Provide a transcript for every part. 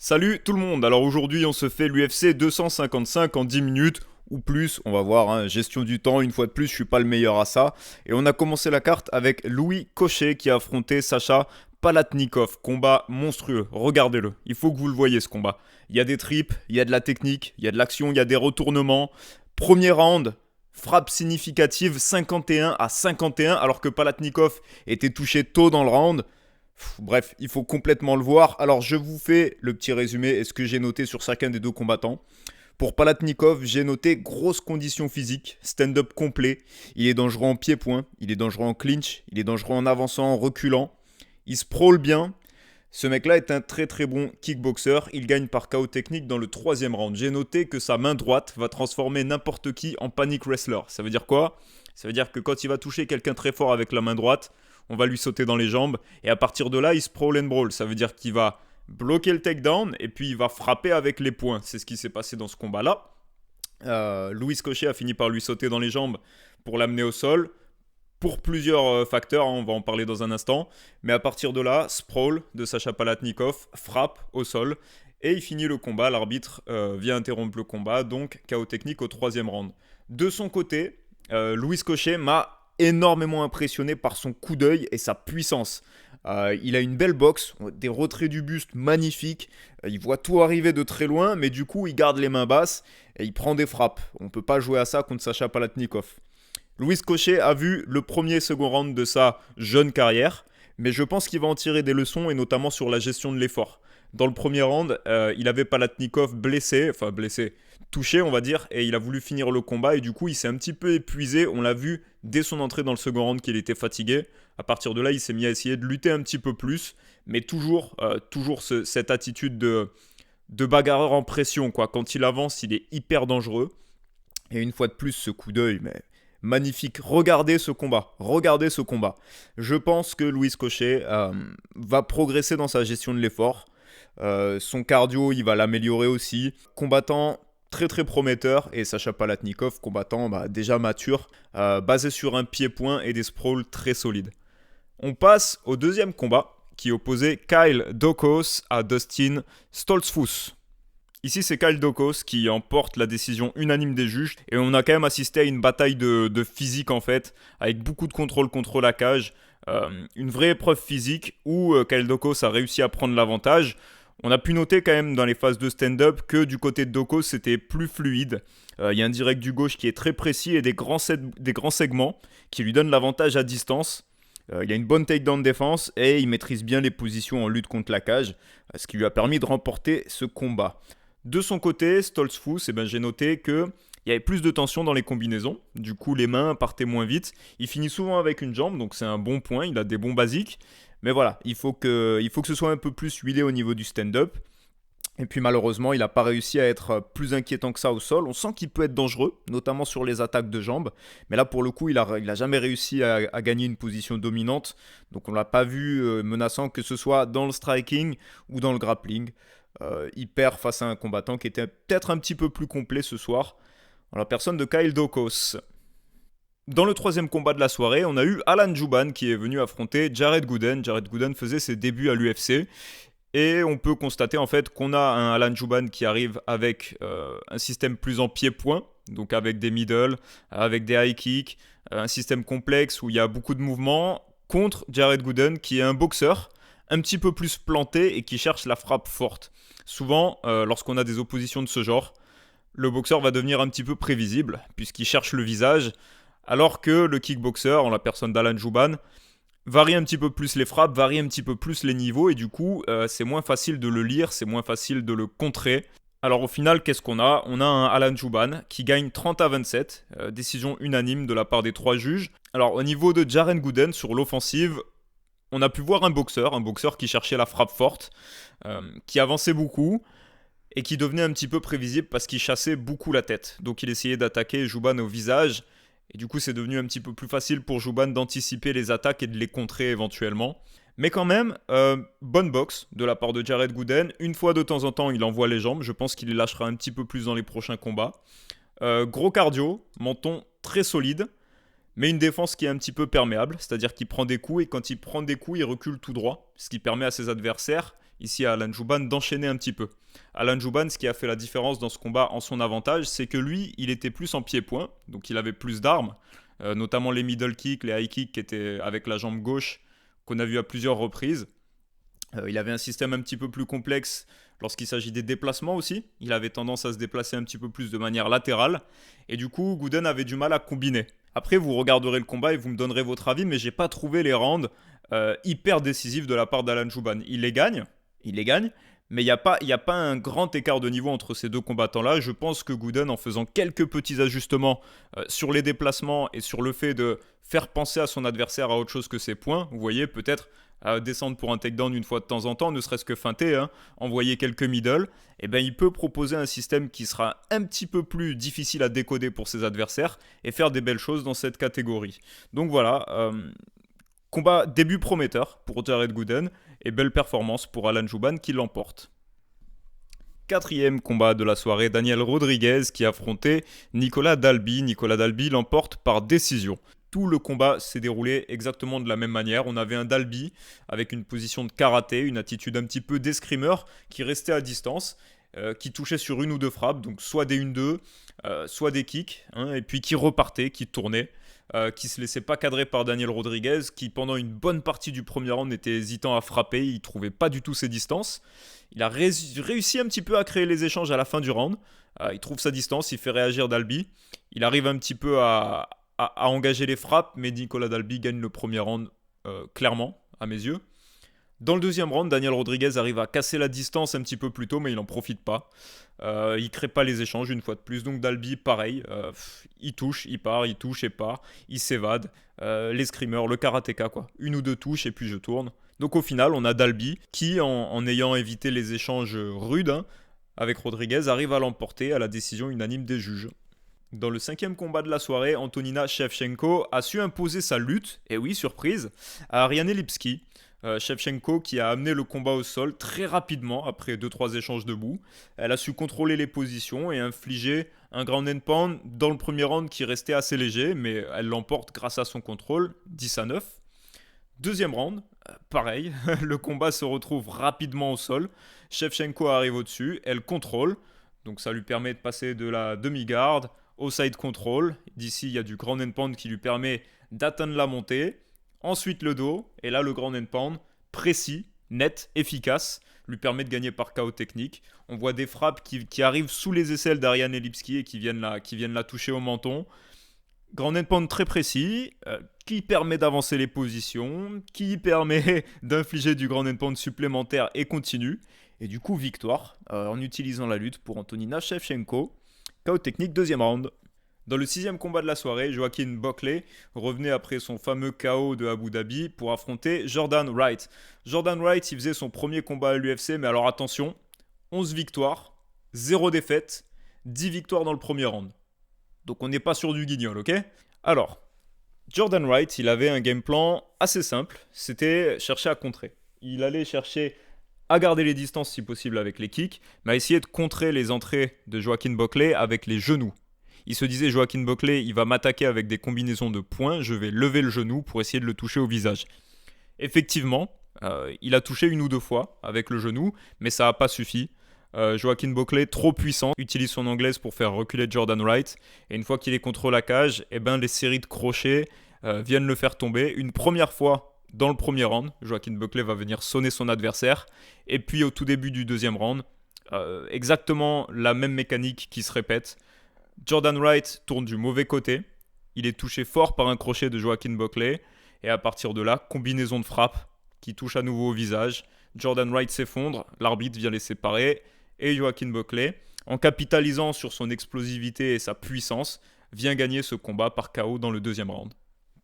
Salut tout le monde, alors aujourd'hui on se fait l'UFC 255 en 10 minutes ou plus, on va voir, hein. Gestion du temps, une fois de plus, je suis pas le meilleur à ça. Et on a commencé la carte avec Louis Cochet qui a affronté Sacha Palatnikov, combat monstrueux, regardez-le, il faut que vous le voyez ce combat. Il y a des tripes, il y a de la technique, il y a de l'action, il y a des retournements. Premier round, frappe significative 51 à 51 alors que Palatnikov était touché tôt dans le round. Bref, il faut complètement le voir. Alors, je vous fais le petit résumé et ce que j'ai noté sur chacun des deux combattants. Pour Palatnikov, j'ai noté grosse condition physique, stand-up complet. Il est dangereux en pied-point, il est dangereux en clinch, il est dangereux en avançant, en reculant. Il se prôle bien. Ce mec-là est un très très bon kickboxer. Il gagne par KO technique dans le troisième round. J'ai noté que sa main droite va transformer n'importe qui en panic wrestler. Ça veut dire quoi? Ça veut dire que quand il va toucher quelqu'un très fort avec la main droite, on va lui sauter dans les jambes. Et à partir de là, il se sprawl and brawl. Ça veut dire qu'il va bloquer le takedown et puis il va frapper avec les poings. C'est ce qui s'est passé dans ce combat-là. Louis Cochet a fini par lui sauter dans les jambes pour l'amener au sol. Pour plusieurs facteurs, hein, on va en parler dans un instant. Mais à partir de là, sprawl de Sacha Palatnikov, frappe au sol. Et il finit le combat. L'arbitre vient interrompre le combat. Donc, KO technique au troisième round. De son côté, Louis Cochet m'a énormément impressionné par son coup d'œil et sa puissance. Il a une belle boxe, des retraits du buste magnifiques. Il voit tout arriver de très loin, mais du coup, il garde les mains basses et il prend des frappes. On ne peut pas jouer à ça contre Sacha Palatnikov. Louis Cochet a vu le premier et second round de sa jeune carrière, mais je pense qu'il va en tirer des leçons et notamment sur la gestion de l'effort. Dans le premier round, il avait Palatnikov blessé, touché on va dire, et il a voulu finir le combat et du coup il s'est un petit peu épuisé. On l'a vu dès son entrée dans le second round qu'il était fatigué. À partir de là, il s'est mis à essayer de lutter un petit peu plus, mais toujours cette attitude de bagarreur en pression, quoi. Quand il avance, il est hyper dangereux. Et une fois de plus, ce coup d'œil, mais magnifique. Regardez ce combat. Regardez ce combat. Je pense que Louis Cochet va progresser dans sa gestion de l'effort. Son cardio, il va l'améliorer aussi. Combattant très très prometteur. Et Sacha Palatnikov, combattant déjà mature, basé sur un pied-point et des sprawls très solides. On passe au deuxième combat qui opposait Kyle Daukaus à Dustin Stoltzfus. Ici, c'est Kyle Daukaus qui emporte la décision unanime des juges. Et on a quand même assisté à une bataille de physique, en fait, avec beaucoup de contrôle contre la cage. Une vraie épreuve physique où Kyle Daukaus a réussi à prendre l'avantage. On a pu noter quand même dans les phases de stand-up que du côté de Daukaus, c'était plus fluide. Il y a un direct du gauche qui est très précis et des grands segments qui lui donnent l'avantage à distance. Il a une bonne takedown défense et il maîtrise bien les positions en lutte contre la cage, ce qui lui a permis de remporter ce combat. De son côté, Stoltzfus, j'ai noté qu'il y avait plus de tension dans les combinaisons. Du coup, les mains partaient moins vite. Il finit souvent avec une jambe, donc c'est un bon point. Il a des bons basiques. Mais voilà, il faut que ce soit un peu plus huilé au niveau du stand-up. Et puis malheureusement, il n'a pas réussi à être plus inquiétant que ça au sol. On sent qu'il peut être dangereux, notamment sur les attaques de jambes. Mais là, pour le coup, il n'a jamais réussi à gagner une position dominante. Donc on ne l'a pas vu menaçant, que ce soit dans le striking ou dans le grappling. Il perd face à un combattant qui était peut-être un petit peu plus complet ce soir, en la personne de Kyle Daukaus. Dans le troisième combat de la soirée, on a eu Alan Jouban qui est venu affronter Jared Gooden. Jared Gooden faisait ses débuts à l'UFC. Et on peut constater en fait qu'on a un Alan Jouban qui arrive avec un système plus en pied-point, donc avec des middle, avec des high kicks, un système complexe où il y a beaucoup de mouvements, contre Jared Gooden qui est un boxeur un petit peu plus planté et qui cherche la frappe forte. Souvent, lorsqu'on a des oppositions de ce genre, le boxeur va devenir un petit peu prévisible puisqu'il cherche le visage, alors que le kickboxer, en la personne d'Alan Jouban, varie un petit peu plus les frappes, varie un petit peu plus les niveaux et du coup, c'est moins facile de le lire, c'est moins facile de le contrer. Alors au final, qu'est-ce qu'on a? On a un Alan Jouban qui gagne 30 à 27, décision unanime de la part des trois juges. Alors au niveau de Jared Gooden sur l'offensive, on a pu voir un boxeur qui cherchait la frappe forte, qui avançait beaucoup et qui devenait un petit peu prévisible parce qu'il chassait beaucoup la tête. Donc il essayait d'attaquer Jouban au visage et du coup c'est devenu un petit peu plus facile pour Jouban d'anticiper les attaques et de les contrer éventuellement. Mais quand même, bonne boxe de la part de Jared Gooden. Une fois de temps en temps, il envoie les jambes. Je pense qu'il les lâchera un petit peu plus dans les prochains combats. Gros cardio, menton très solide. Mais une défense qui est un petit peu perméable, c'est-à-dire qu'il prend des coups et quand il prend des coups, il recule tout droit, ce qui permet à ses adversaires ici à Alan Jouban d'enchaîner un petit peu. Alan Jouban, ce qui a fait la différence dans ce combat en son avantage, c'est que lui, il était plus en pied-point, donc il avait plus d'armes, notamment les middle kicks, les high kicks qui étaient avec la jambe gauche, qu'on a vu à plusieurs reprises. Il avait un système un petit peu plus complexe lorsqu'il s'agit des déplacements aussi. Il avait tendance à se déplacer un petit peu plus de manière latérale. Et du coup, Gooden avait du mal à combiner. Après, vous regarderez le combat et vous me donnerez votre avis, mais j'ai pas trouvé les rounds hyper décisifs de la part d'Alan Jouban. Il les gagne, mais il y a pas un grand écart de niveau entre ces deux combattants-là. Je pense que Gooden, en faisant quelques petits ajustements sur les déplacements et sur le fait de faire penser à son adversaire à autre chose que ses points, vous voyez, peut-être descendre pour un takedown une fois de temps en temps, ne serait-ce que feinter, envoyer quelques middle, et ben il peut proposer un système qui sera un petit peu plus difficile à décoder pour ses adversaires et faire des belles choses dans cette catégorie. Donc voilà, combat début prometteur pour Jared Gooden et belle performance pour Alan Jouban qui l'emporte. Quatrième combat de la soirée, Daniel Rodriguez qui affrontait Nicolas Dalby. Nicolas Dalby l'emporte par décision. Tout le combat s'est déroulé exactement de la même manière. On avait un Dalby avec une position de karaté, une attitude un petit peu d'escrimeur qui restait à distance, qui touchait sur une ou deux frappes, donc soit des 1-2, soit des kicks, et puis qui repartait, qui tournait, qui se laissait pas cadrer par Daniel Rodriguez, qui pendant une bonne partie du premier round était hésitant à frapper, il trouvait pas du tout ses distances. Il a réussi un petit peu à créer les échanges à la fin du round. Il trouve sa distance, il fait réagir Dalby. Il arrive un petit peu à engager les frappes, mais Nicolas Dalby gagne le premier round clairement, à mes yeux. Dans le deuxième round, Daniel Rodriguez arrive à casser la distance un petit peu plus tôt, mais il n'en profite pas. Il crée pas les échanges une fois de plus. Donc Dalby, pareil, il touche, il part, il touche et part, il s'évade. Les screamers, le karatéka, quoi. Une ou deux touches et puis je tourne. Donc au final, on a Dalby qui, en ayant évité les échanges rudes avec Rodriguez, arrive à l'emporter à la décision unanime des juges. Dans le cinquième combat de la soirée, Antonina Shevchenko a su imposer sa lutte, et oui, surprise, à Ariane Lipski. Shevchenko qui a amené le combat au sol très rapidement après 2-3 échanges debout. Elle a su contrôler les positions et infliger un ground and pound dans le premier round qui restait assez léger, mais elle l'emporte grâce à son contrôle, 10-9. Deuxième round, pareil, le combat se retrouve rapidement au sol. Shevchenko arrive au-dessus, elle contrôle, donc ça lui permet de passer de la demi-garde au side control. D'ici, il y a du ground and pound qui lui permet d'atteindre la montée. Ensuite, le dos. Et là, le ground and pound, précis, net, efficace, lui permet de gagner par KO technique. On voit des frappes qui arrivent sous les aisselles d'Ariane Lipski et qui viennent la toucher au menton. Ground and pound très précis, qui permet d'avancer les positions, qui permet d'infliger du ground and pound supplémentaire et continu. Et du coup, victoire en utilisant la lutte pour Antonina Shevchenko. KO technique, deuxième round. Dans le sixième combat de la soirée, Joaquin Buckley revenait après son fameux KO de Abu Dhabi pour affronter Jordan Wright. Jordan Wright, il faisait son premier combat à l'UFC, mais alors attention, 11 victoires, 0 défaites, 10 victoires dans le premier round. Donc on n'est pas sur du guignol, ok ? Alors, Jordan Wright, il avait un game plan assez simple, c'était chercher à contrer. Il allait chercher à garder les distances si possible avec les kicks, mais à essayer de contrer les entrées de Joaquin Buckley avec les genoux. Il se disait, Joaquin Buckley, il va m'attaquer avec des combinaisons de poings, je vais lever le genou pour essayer de le toucher au visage. Effectivement, il a touché une ou deux fois avec le genou, mais ça n'a pas suffi. Joaquin Buckley, trop puissant, utilise son anglaise pour faire reculer Jordan Wright, et une fois qu'il est contre la cage, les séries de crochets viennent le faire tomber. Une première fois dans le premier round, Joaquin Buckley va venir sonner son adversaire, et puis au tout début du deuxième round, exactement la même mécanique qui se répète. Jordan Wright tourne du mauvais côté, il est touché fort par un crochet de Joaquin Buckley, et à partir de là, combinaison de frappe qui touche à nouveau au visage. Jordan Wright s'effondre, l'arbitre vient les séparer, et Joaquin Buckley, en capitalisant sur son explosivité et sa puissance, vient gagner ce combat par KO dans le deuxième round.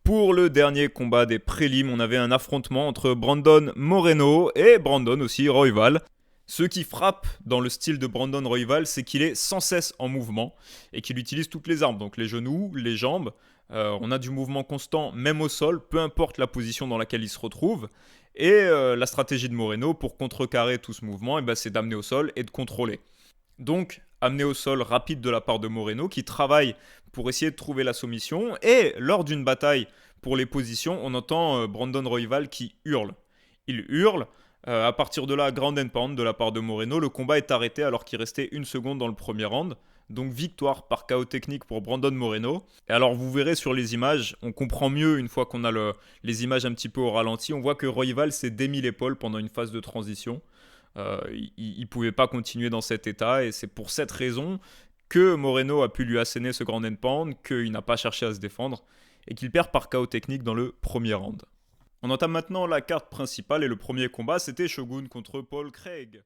Pour le dernier combat des prélims, on avait un affrontement entre Brandon Moreno et Brandon aussi Royval. Ce qui frappe dans le style de Brandon Royval, c'est qu'il est sans cesse en mouvement et qu'il utilise toutes les armes, donc les genoux, les jambes. On a du mouvement constant, même au sol, peu importe la position dans laquelle il se retrouve. Et la stratégie de Moreno pour contrecarrer tout ce mouvement, c'est d'amener au sol et de contrôler. Donc, amener au sol rapide de la part de Moreno qui travaille pour essayer de trouver la soumission. Et lors d'une bataille pour les positions, on entend Brandon Royval qui hurle. Il hurle. À partir de là, ground and pound de la part de Moreno. Le combat est arrêté alors qu'il restait 1 seconde dans le premier round. Donc victoire par KO technique pour Brandon Moreno. Et alors vous verrez sur les images, on comprend mieux une fois qu'on a les images un petit peu au ralenti. On voit que Royval s'est démis l'épaule pendant une phase de transition. Il ne pouvait pas continuer dans cet état et c'est pour cette raison que Moreno a pu lui asséner ce grand end pound, qu'il n'a pas cherché à se défendre et qu'il perd par KO technique dans le premier round. On entame maintenant la carte principale et le premier combat, c'était Shogun contre Paul Craig.